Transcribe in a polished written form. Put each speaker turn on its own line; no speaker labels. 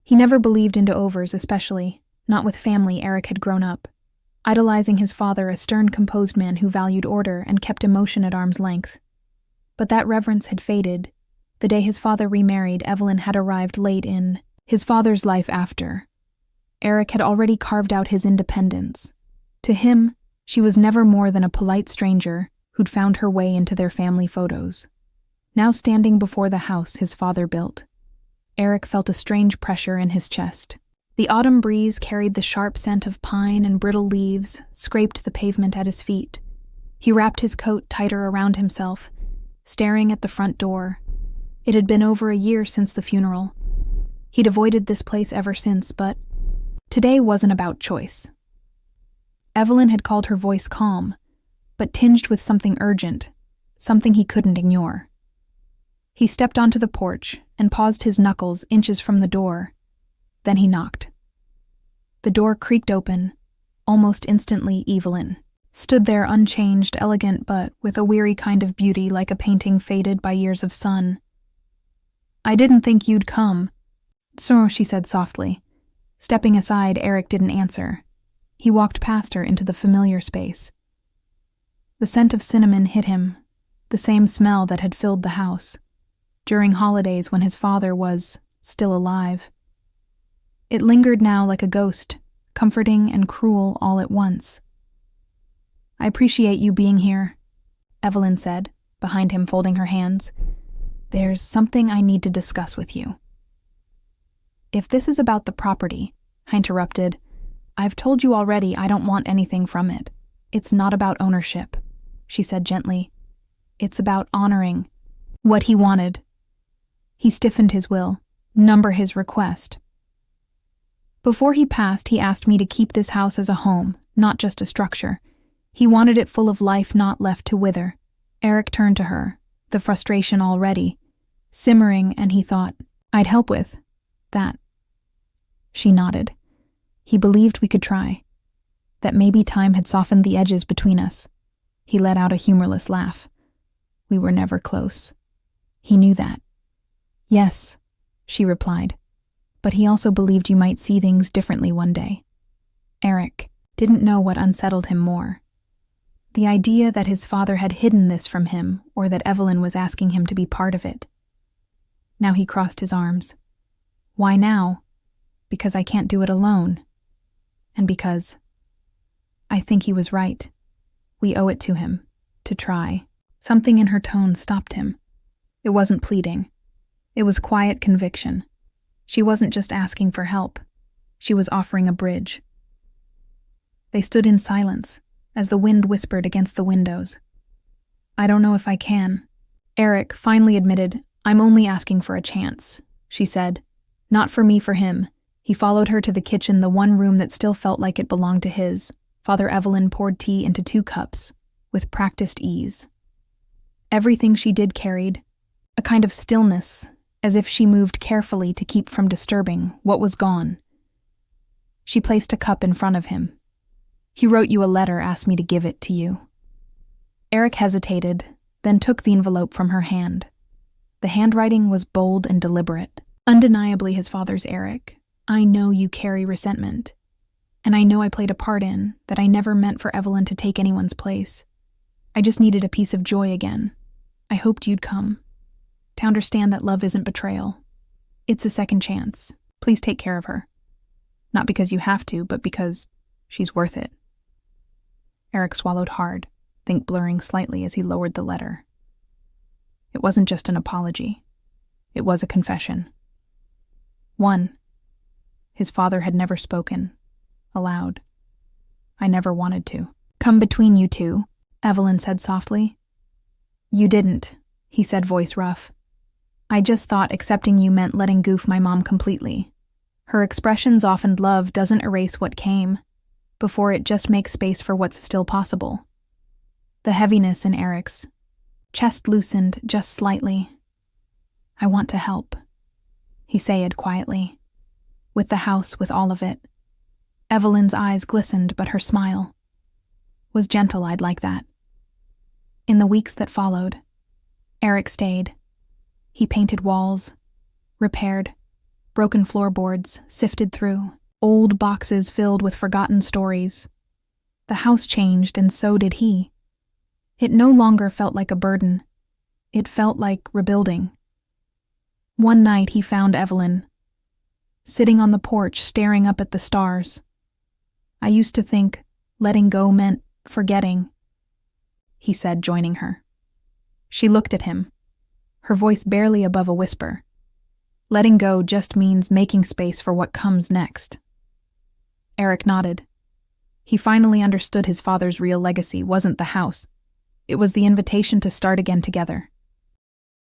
He never believed in do-overs, especially, not with family Eric had grown up, idolizing his father, a stern, composed man who valued order and kept emotion at arm's length. But that reverence had faded. The day his father remarried, Evelyn had arrived late in his father's life after. Eric had already carved out his independence. To him, she was never more than a polite stranger who'd found her way into their family photos. Now standing before the house his father built, Eric felt a strange pressure in his chest. The autumn breeze carried the sharp scent of pine and brittle leaves, scraped the pavement at his feet. He wrapped his coat tighter around himself, staring at the front door. It had been over a year since the funeral. He'd avoided this place ever since, but today wasn't about choice. Evelyn had called her voice calm, but tinged with something urgent, something he couldn't ignore. He stepped onto the porch and paused his knuckles inches from the door. Then he knocked. The door creaked open. Almost instantly, Evelyn stood there, unchanged, elegant, but with a weary kind of beauty, like a painting faded by years of sun. "I didn't think you'd come." "So," she said softly. Stepping aside, Eric didn't answer. He walked past her into the familiar space. The scent of cinnamon hit him, the same smell that had filled the house during holidays when his father was still alive. It lingered now like a ghost, comforting and cruel all at once. "I appreciate you being here," Evelyn said, behind him, folding her hands. "There's something I need to discuss with you." "If this is about the property," I interrupted, "I've told you already I don't want anything from it. It's not about ownership," she said gently. "It's about honoring what he wanted." He stiffened his will, number his request. "Before he passed, he asked me to keep this house as a home, not just a structure. He wanted it full of life, not left to wither." Eric turned to her, the frustration already simmering, and he thought, "I'd help with that." She nodded. He believed we could try, that maybe time had softened the edges between us. He let out a humorless laugh. We were never close. He knew that. "Yes," she replied, "but he also believed you might see things differently one day." Eric didn't know what unsettled him more. The idea that his father had hidden this from him, or that Evelyn was asking him to be part of it. Now he crossed his arms. "Why now?" "Because I can't do it alone. And because I think he was right. We owe it to him, to try." Something in her tone stopped him. It wasn't pleading. It was quiet conviction. She wasn't just asking for help. She was offering a bridge. They stood in silence, as the wind whispered against the windows. "I don't know if I can." Eric finally admitted, "I'm only asking for a chance," she said. "Not for me, for him." He followed her to the kitchen, the one room that still felt like it belonged to his. Father Evelyn poured tea into 2 cups, with practiced ease. Everything she did carried a kind of stillness, as if she moved carefully to keep from disturbing what was gone. She placed a cup in front of him. "He wrote you a letter, asked me to give it to you." Eric hesitated, then took the envelope from her hand. The handwriting was bold and deliberate. Undeniably his father's Eric. "I know you carry resentment, and I know I played a part in that. I never meant for Evelyn to take anyone's place. I just needed a piece of joy again. I hoped you'd come, to understand that love isn't betrayal. It's a second chance. Please take care of her. Not because you have to, but because she's worth it." Eric swallowed hard, think blurring slightly as he lowered the letter. It wasn't just an apology. It was a confession. One, his father had never spoken, aloud. "I never wanted to come between you two," Evelyn said softly. "You didn't," he said, voice rough. "I just thought accepting you meant letting goof my mom completely. Her expressions often love doesn't erase what came, before it just makes space for what's still possible." The heaviness in Eric's chest loosened just slightly. "I want to help," he said quietly. "With the house, with all of it." Evelyn's eyes glistened, but her smile was gentle. "I'd like that." In the weeks that followed, Eric stayed. He painted walls, repaired, Broken floorboards sifted through, old boxes filled with forgotten stories. The house changed, and so did he. It no longer felt like a burden. It felt like rebuilding. One night he found Evelyn, sitting on the porch staring up at the stars. "I used to think letting go meant forgetting," he said, joining her. She looked at him, her voice barely above a whisper. "Letting go just means making space for what comes next." Eric nodded. He finally understood his father's real legacy wasn't the house. It was the invitation to start again together.